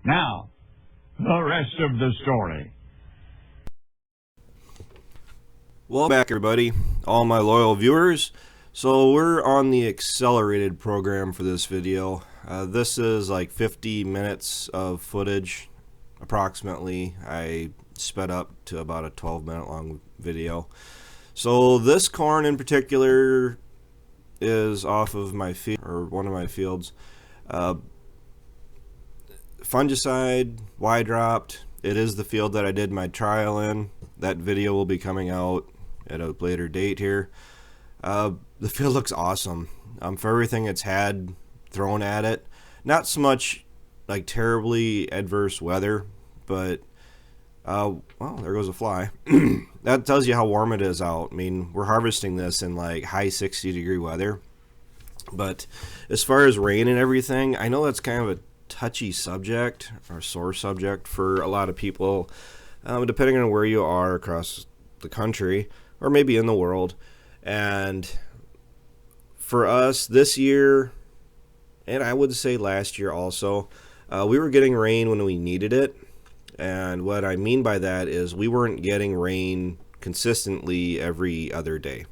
Now, the rest of the story. Welcome back, everybody, all my loyal viewers. So we're on the accelerated program for this video. This is like 50 minutes of footage, approximately. I sped up to about a 12-minute long video. So this corn in particular is off of my field, or one of my fields. Fungicide, Y-dropped. It is the field that I did my trial in. That video will be coming out at a later date here. The field looks awesome. For everything it's had thrown at it. Not so much like terribly adverse weather, but well, there goes a fly. That tells you how warm it is out. I mean, we're harvesting this in like high 60-degree weather. But as far as rain and everything, I know that's kind of a touchy subject or sore subject for a lot of people, depending on where you are across the country or maybe in the world. And for us this year, and I would say last year also, we were getting rain when we needed it. And what I mean by that is we weren't getting rain consistently every other day.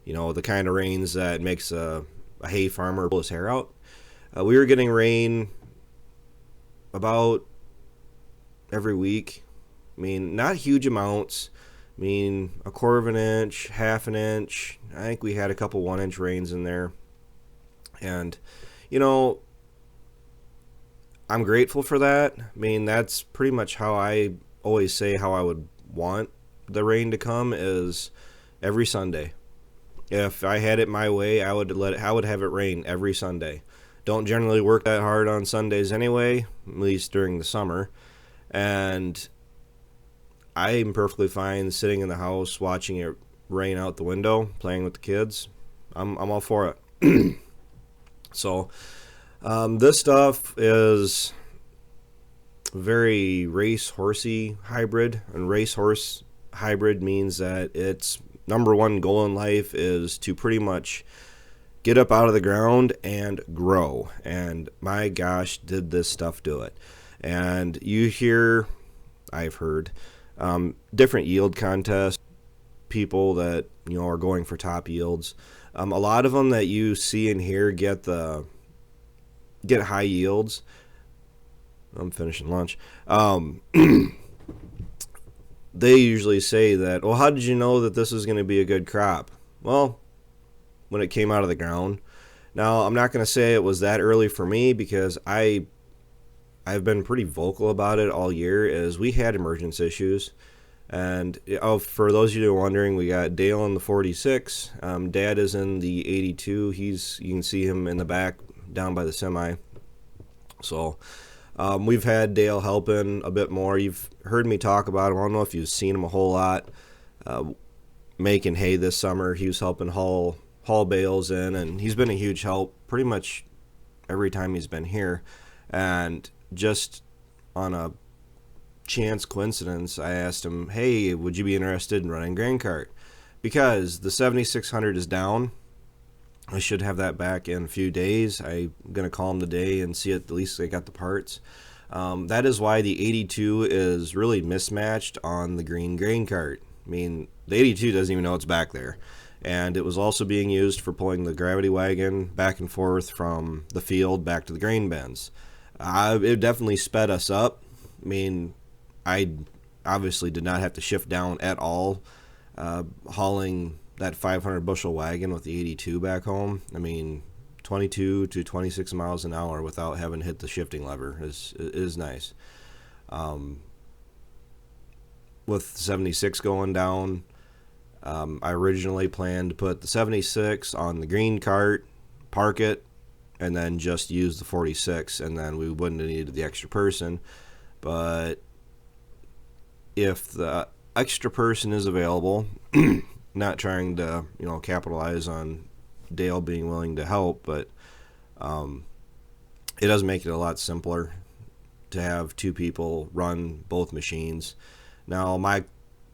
You know, the kind of rains that makes a hay farmer pull his hair out. We were getting rain about every week. I mean, not huge amounts. I mean, a quarter of an inch, half an inch. I think we had a couple 1-inch rains in there. And, you know, I'm grateful for that. I mean, that's pretty much how I always say how I would want the rain to come is every Sunday. If I had it my way, I would have it rain every Sunday. Don't generally work that hard on Sundays anyway, at least during the summer. And I'm perfectly fine sitting in the house watching it rain out the window, playing with the kids. I'm all for it. So this stuff is very race-horsey hybrid, and race-horse hybrid means that its number one goal in life is to pretty much get up out of the ground and grow. And my gosh, did this stuff do it. And I've heard different yield contests, people that, you know, are going for top yields. A lot of them that you see and hear get high yields. I'm finishing lunch. They usually say that, well, how did you know that this is going to be a good crop? Well, when it came out of the ground. Now, I'm not going to say it was that early for me because I've been pretty vocal about it all year, is we had emergence issues. And for those of you who are wondering, we got Dale in the 46. Dad is in the 82. You can see him in the back down by the semi. So we've had Dale helping a bit more. You've heard me talk about him. I don't know if you've seen him a whole lot making hay this summer. He was helping haul bales in, and he's been a huge help pretty much every time he's been here. And just on a chance coincidence, I asked him, hey, would you be interested in running grain cart? Because the 7600 is down. I should have that back in a few days. I'm going to call him today and see at least they got the parts. That is why the 82 is really mismatched on the green grain cart. I mean, the 82 doesn't even know it's back there. And it was also being used for pulling the gravity wagon back and forth from the field back to the grain bins. It definitely sped us up. I mean, I obviously did not have to shift down at all hauling that 500 bushel wagon with the 82 back home. I mean, 22 to 26 miles an hour without having to hit the shifting lever is nice. With 76 going down, I originally planned to put the 76 on the green cart, park it, and then just use the 46, and then we wouldn't have needed the extra person. But if the extra person is available, not trying to, you know, capitalize on Dale being willing to help, but it does make it a lot simpler to have two people run both machines. Now, my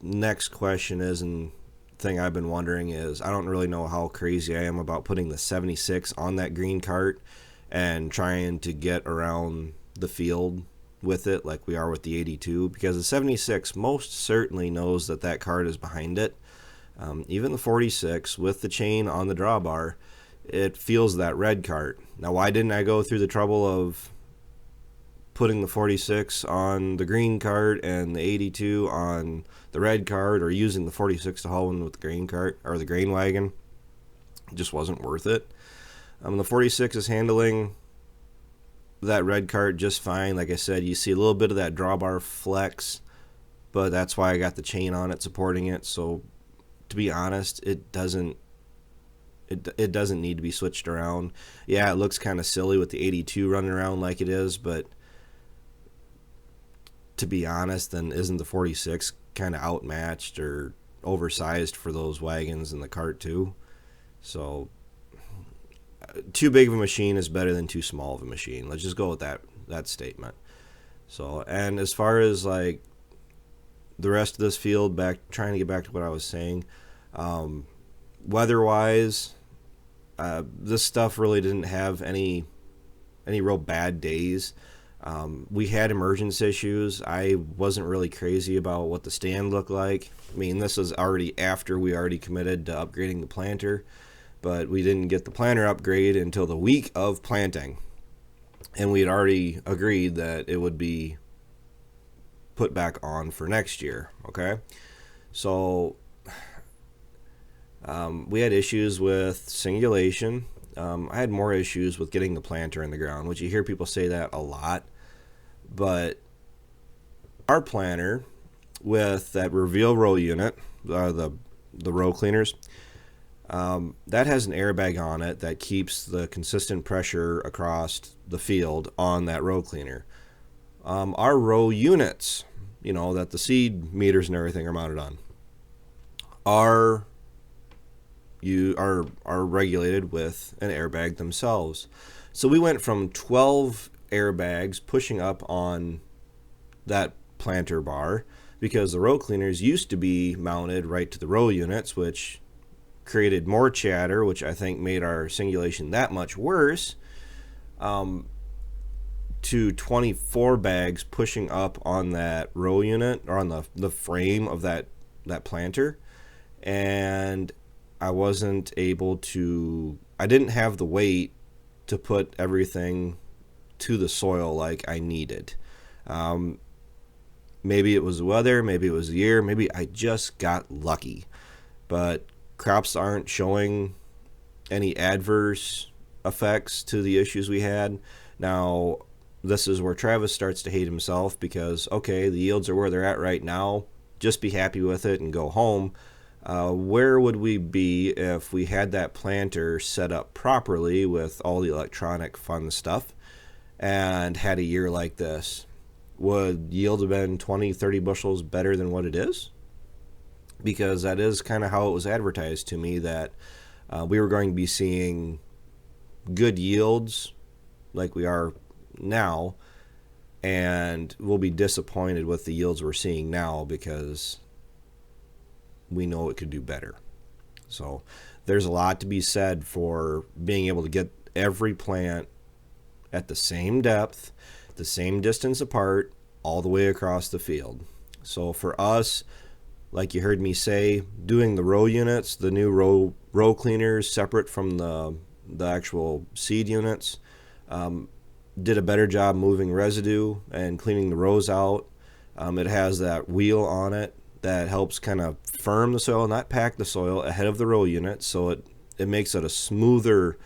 next question is, and thing I've been wondering is, I don't really know how crazy I am about putting the 76 on that green cart and trying to get around the field with it like we are with the 82, because the 76 most certainly knows that that cart is behind it. Even the 46 with the chain on the drawbar, it feels that red cart. Now, why didn't I go through the trouble of putting the 46 on the green cart and the 82 on the red cart, or using the 46 to haul in with the grain cart or the grain wagon? It just wasn't worth it. The 46 is handling that red cart just fine. Like I said, you see a little bit of that drawbar flex, but that's why I got the chain on it supporting it. So to be honest, it doesn't need to be switched around. Yeah, it looks kind of silly with the 82 running around like it is, but to be honest, then isn't the 46 kind of outmatched or oversized for those wagons and the cart too? So too big of a machine is better than too small of a machine. Let's just go with that statement. So, and as far as like the rest of this field, trying to get back to what I was saying, weather-wise, this stuff really didn't have any real bad days. We had emergence issues. I wasn't really crazy about what the stand looked like. I mean, this is already after we already committed to upgrading the planter, but we didn't get the planter upgrade until the week of planting, and we had already agreed that it would be put back on for next year. Okay, so we had issues with singulation. I had more issues with getting the planter in the ground, which you hear people say that a lot, but our planter with that reveal row unit, the row cleaners, that has an airbag on it that keeps the consistent pressure across the field on that row cleaner. Our row units, that the seed meters and everything are mounted on, are regulated with an airbag themselves. So we went from 12 airbags pushing up on that planter bar, because the row cleaners used to be mounted right to the row units, which created more chatter, which I think made our singulation that much worse, to 24 bags pushing up on that row unit, or on the frame of that planter. And I didn't have the weight to put everything to the soil like I needed. Maybe it was the weather, maybe it was the year, maybe I just got lucky. But crops aren't showing any adverse effects to the issues we had. Now, this is where Travis starts to hate himself, because, okay, the yields are where they're at right now. Just be happy with it and go home. Where would we be if we had that planter set up properly with all the electronic fun stuff and had a year like this? Would yield have been 20, 30 bushels better than what it is? Because that is kind of how it was advertised to me, that we were going to be seeing good yields like we are now, and we'll be disappointed with the yields we're seeing now because we know it could do better. So there's a lot to be said for being able to get every plant at the same depth, the same distance apart, all the way across the field. So for us, like you heard me say, doing the row units, the new row cleaners separate from the actual seed units, did a better job moving residue and cleaning the rows out. It has that wheel on it that helps kind of firm the soil, not pack the soil, ahead of the row unit, so it makes it a smoother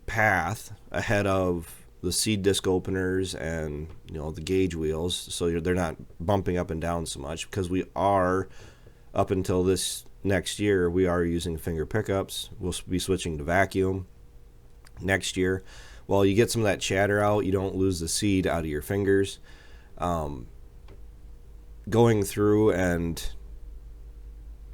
path ahead of the seed disc openers and the gauge wheels, so they're not bumping up and down so much, because we are, up until this next year, we are using finger pickups. We'll be switching to vacuum next year. Well, you get some of that chatter out, you don't lose the seed out of your fingers. Going through and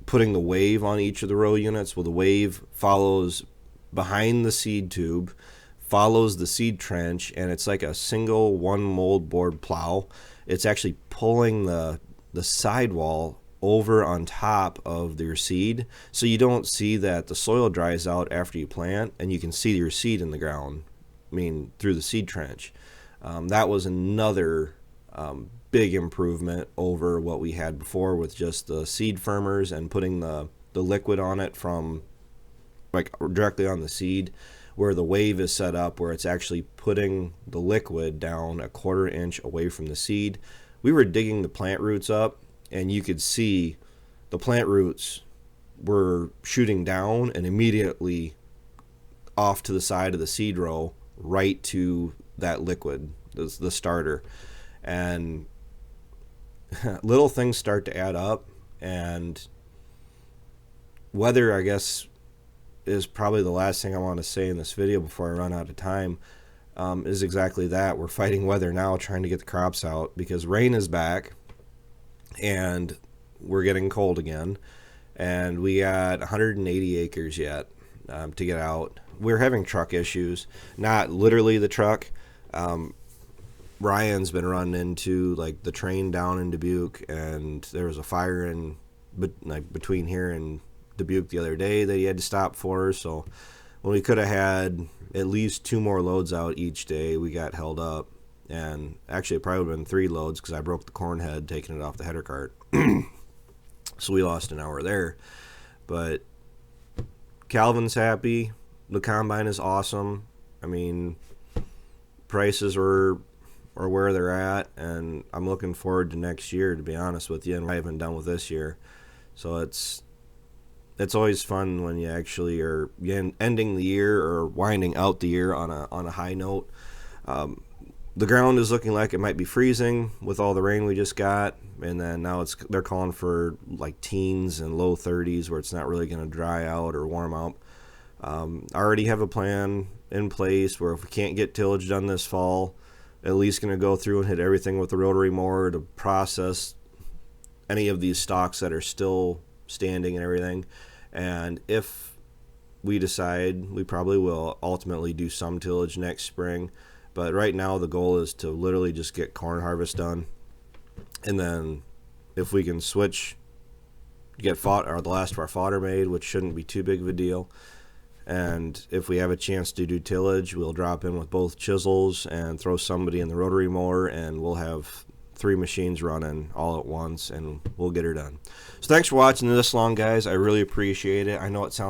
putting the wave on each of the row units, well, the wave follows behind the seed tube, follows the seed trench, and it's like a single one mold board plow. It's actually pulling the sidewall over on top of your seed, so you don't see that the soil dries out after you plant, and you can see your seed in the ground, through the seed trench. That was another big improvement over what we had before with just the seed firmers and putting the liquid on it from like directly on the seed, where the wave is set up where it's actually putting the liquid down a 1/4 inch away from the seed. We were digging the plant roots up, and you could see the plant roots were shooting down and immediately off to the side of the seed row right to that liquid, the starter. And little things start to add up, and weather, I guess, is probably the last thing I want to say in this video before I run out of time. Is exactly that. We're fighting weather now, trying to get the crops out because rain is back and we're getting cold again, and we got 180 acres yet to get out. We're having truck issues, not literally the truck. Ryan's been running into like the train down in Dubuque, and there was a fire in between here and Dubuque the other day that he had to stop for. So when we could have had at least 2 more loads out each day, we got held up. And actually it probably would have been 3 loads because I broke the corn head taking it off the header cart. So we lost an hour there. But Calvin's happy. The combine is awesome. I mean, prices are where they're at, and I'm looking forward to next year, to be honest with you, and I haven't done with this year. So it's always fun when you actually are ending the year or winding out the year on a high note. The ground is looking like it might be freezing with all the rain we just got, and then now they're calling for like teens and low 30s where it's not really going to dry out or warm up. I already have a plan in place where if we can't get tillage done this fall, at least going to go through and hit everything with the rotary mower to process any of these stalks that are still standing and everything. And if we decide, we probably will ultimately do some tillage next spring. But right now the goal is to literally just get corn harvest done. And then if we can switch, get the last of our fodder made, which shouldn't be too big of a deal. And if we have a chance to do tillage, we'll drop in with both chisels and throw somebody in the rotary mower, and we'll have 3 machines running all at once, and we'll get her done. So thanks for watching this long, guys. I really appreciate it. I know it sounds